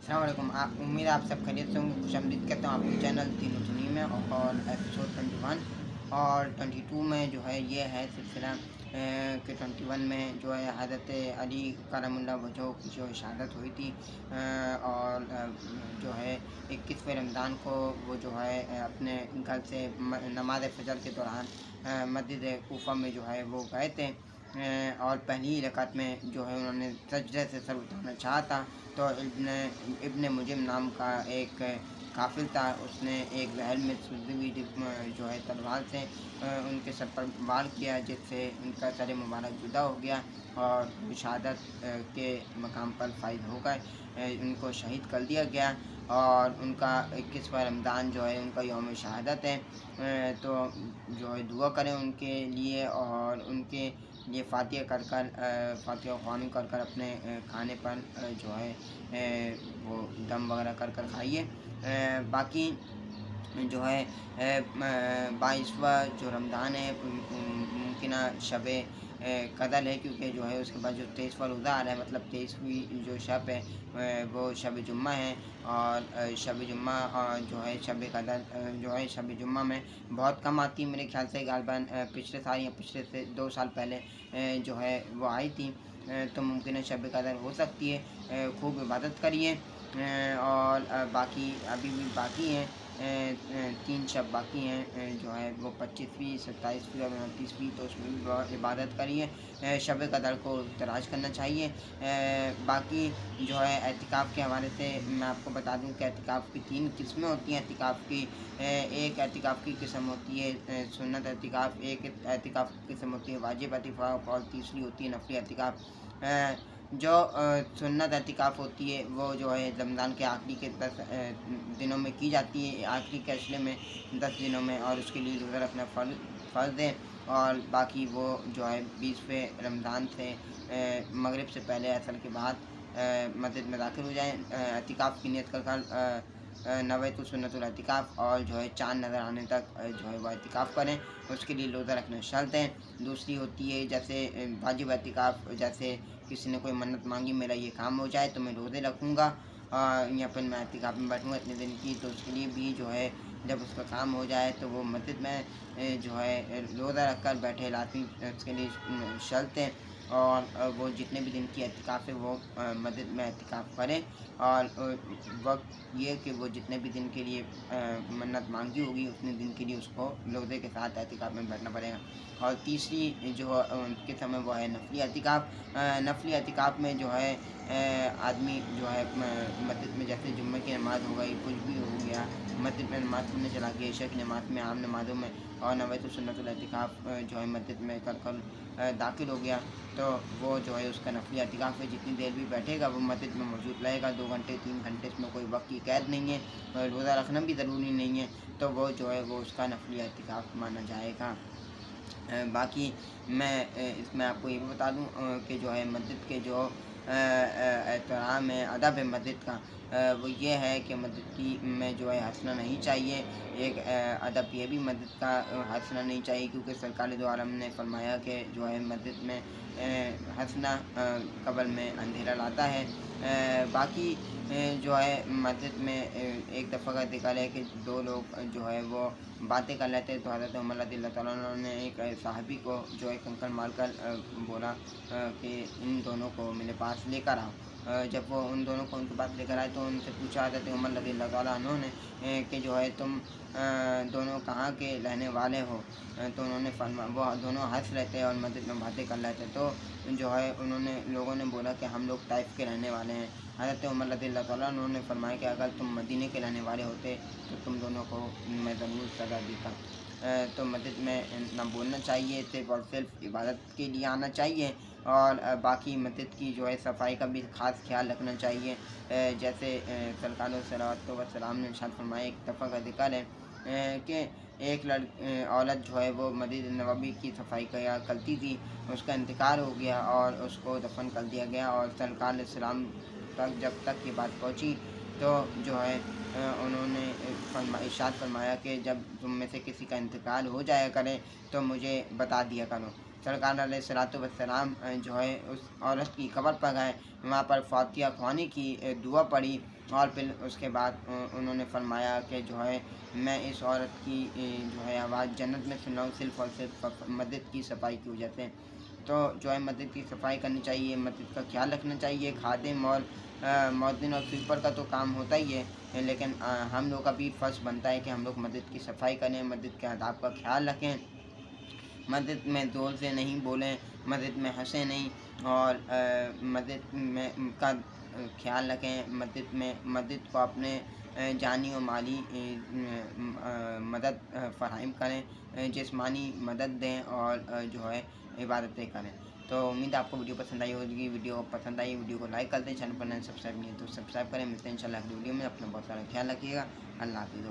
अस्सलाम वालेकुम। आप उम्मीद है आप सब खैरियत से होंगे। खुशामदीद कहता हूँ आपके चैनल तीनों दुनी में और एपिसोड 21 और 22 में जो है ये है सिलसिला कि 21 में जो है हज़रत अली करमुल्लाह वजहो की जो शहादत हुई थी और जो है 21वें रमज़ान को वो जो है अपने घर से नमाज फ़जर के दौरान मस्जिद कूफा में जो है वो गए थे और पहली रकात में जो है उन्होंने सजदे से सर उठाना चाहा था। तो इब्ने मुजिम नाम का एक काफिल था, उसने एक जहर में सुलझी हुई जो है तलवार से उनके सर पर वार किया, जिससे उनका सर मुबारक जुदा हो गया और शहादत के मकाम पर फाइज हो गए। उनको शहीद कर दिया गया और उनका 21वां रमज़ान जो है उनका यौम शहादत है। तो जो है दुआ करें उनके लिए और उनके ये फातिहा कर कर फातिहा ख़वानी कर कर अपने खाने पर जो है वो दम वगैरह कर कर खाइए। बाकी जो है 22वां जो रमज़ान है मुमकिन शब कदर है, क्योंकि जो है उसके बाद जो 23वां रोज़ा आ रहा है, मतलब 23वीं जो शब है वो शब जुम्मा है और शब जुम्मा जो है शब कदर जो है शब जुम्मा में बहुत कम आती है। मेरे ख्याल से गालबन पिछले साल या पिछले से 2 साल पहले जो है वो आई थी। तो मुमकिन है शब कदर हो सकती है। खूब इबादत करिए और बाकी अभी भी बाकी हैं 3 शब बाकी हैं जो है वो 25वीं 27वीं और 29वीं, तो उसमें भी इबादत करिए। शब कदर को तलाश करना चाहिए। बाकी जो है एतिकाफ़ के हवाले से मैं आपको बता दूं कि एतिकाफ़ की 3 किस्में होती हैं। एतिकाफ़ की एक एतिकाफ़ की किस्म होती है सुन्नत एतिकाफ़, एक एतिकाफ़ की किस्म होती है वाजिब एतिकाफ़ और तीसरी होती है नफली एतिकाफ़। जो सुन्नत एतिकाफ़ होती है वो जो है रमज़ान के आखिरी के 10 दिनों में की जाती है, आखिरी के अशरे में 10 दिनों में, और उसके लिए रोज़ा रखना फ़र्ज़ है। और बाकी वो जो है 20वें रमज़ान से मगरिब से पहले असर के बाद मस्जिद में दाखिल हो जाएँ। एतिकाफ़ की नियत कर कर नवैतु सुन्नतुल एतिकाफ़ और जो है चाँद नज़र आने तक जो है वो एतिकाफ़ करें, उसके लिए रोज़ा रखना शर्त है। दूसरी होती है जैसे वाजिब एतिकाफ़, जैसे किसी ने कोई मन्नत मांगी मेरा ये काम हो जाए तो मैं रोज़े रखूँगा या फिर मैं एतिकाफ़ में बैठूँगा इतने दिन की, तो उसके लिए भी जो है जब उसका काम हो जाए तो वो मस्जिद में जो है रोज़ा रख कर बैठे, लाज़मी उसके लिए शर्त है। और वो जितने भी दिन की एतिकाफ़ है वो मस्जिद में एतिकाफ़ करें और वक्त ये कि वो जितने भी दिन के लिए मन्नत मांगी होगी उतने दिन के लिए उसको रोज़े के साथ एतिकाफ़ में बैठना पड़ेगा। और तीसरी जो किस्म है वो है नफली एतिकाफ़। नफली एतिकाफ़ में जो है आदमी जो है मस्जिद में जैसे जुम्मे की नमाज़ हो गई, कुछ भी हो गया, मस्जिद में नमाज़ पढ़ने चला गया, इशा की नमाज़ में, आम नमाज़ों में, और नवैतु सुन्नतुल एतिकाफ़ जो है मस्जिद में कर दाखिल हो गया, तो वो जो है उसका नफली एतिकाफ़ है। जितनी देर भी बैठेगा वो मस्जिद में मौजूद रहेगा, 2 घंटे 3 घंटे, इसमें कोई वक्त की कैद नहीं है, रोज़ा रखना भी ज़रूरी नहीं है, तो वो जो है वो उसका नफली एतिकाफ़ माना जाएगा। बाकी मैं इसमें आपको ये भी बता दूं कि जो है मस्जिद के जो एहतराम है, अदब है मस्जिद का, वो ये है कि मस्जिद की में जो है हँसना नहीं चाहिए। एक अदब ये भी मस्जिद का हँसना नहीं चाहिए, क्योंकि सरकार दो आलम ने फरमाया कि जो है मस्जिद में हँसना कब्र में अंधेरा लाता है। बाकी जो है मस्जिद में एक दफ़ा का जिक्र है कि 2 लोग जो है वो बातें कर लेते हैं, तो हज़रत उमर रज़ियल्लाहु ताला अन्हु ने एक सहाबी को जो है कंकड़ मारकर बोला कि इन दोनों को मेरे पास लेकर आओ। जब वो उन दोनों को उनके पास लेकर आए तो उनसे पूछा हज़रत उमर रज़ियल्लाहु ताला अन्हु ने कि जो है तुम दोनों कहाँ के रहने वाले हो। तो उन्होंने वो दोनों हंस रहे थे और मस्जिद में बातें कर रहे थे, तो जो है उन्होंने लोगों ने बोला कि हम लोग ताइफ के रहने वाले हैं। हज़रत उमर रज़ियल्लाहु ताला अन्हु ने फरमाया कि अगर तुम मदीने के रहने वाले होते तो तुम दोनों को मैं ज़रूर सज़ा देता। तो मस्जिद में ना बोलना चाहिए, सिर्फ़ और सिर्फ इबादत के लिए आना चाहिए, और बाकी मस्जिद की जो है सफाई का भी ख़ास ख्याल रखना चाहिए। जैसे सरकार सलावत व सलाम ने इरशाद फरमाया, एक दफ़ा का ज़िक्र है कि एक औरत जो है वो मस्जिद नबवी की सफाई करती थी, उसका इंतकाल हो गया और उसको दफन कर दिया गया, और सरकार सलाम तक जब तक ये बात पहुँची तो जो है उन्होंने इरशाद फरमाया कि जब तुम में से किसी का इंतकाल हो जाया करे तो मुझे बता दिया करो। सरकार अलैहिस्सलातु वस्सलाम जो है उस औरत की कब्र पर गए, वहाँ पर फातिहा ख़वानी की दुआ पढ़ी اور پھر اس کے بعد انہوں نے فرمایا کہ جو ہے میں اس عورت کی جو ہے آواز جنت میں سن رہا ہوں صرف اور صرف مسجد کی صفائی کی وجہ سے۔ تو جو ہے مسجد کی صفائی کرنی چاہیے، مسجد کا خیال رکھنا چاہیے۔ خادم اور مؤذن اور سویپر کا تو کام ہوتا ہی ہے، لیکن ہم لوگ کا بھی فرض بنتا ہے کہ ہم لوگ مسجد کی صفائی کریں، مسجد کے آداب کا خیال رکھیں، مسجد میں زور سے نہیں بولیں، مسجد میں ہنسیں نہیں، اور مسجد میں کا خیال رکھیں، مسجد کو اپنے جانی و مالی مدد فراہم کریں، جسمانی مدد دیں، اور جو ہے عبادتیں کریں۔ تو امید ہے آپ کو ویڈیو پسند آئی ہوگی۔ ویڈیو پسند آئی ویڈیو کو لائک کر دیں، چینل پر نئے سبسکرائب نہیں ہے تو سبسکرائب کریں۔ ملتے ہیں انشاءاللہ اگلی ویڈیو میں، اپنا بہت سارا خیال رکھیے گا۔ اللہ حافظ۔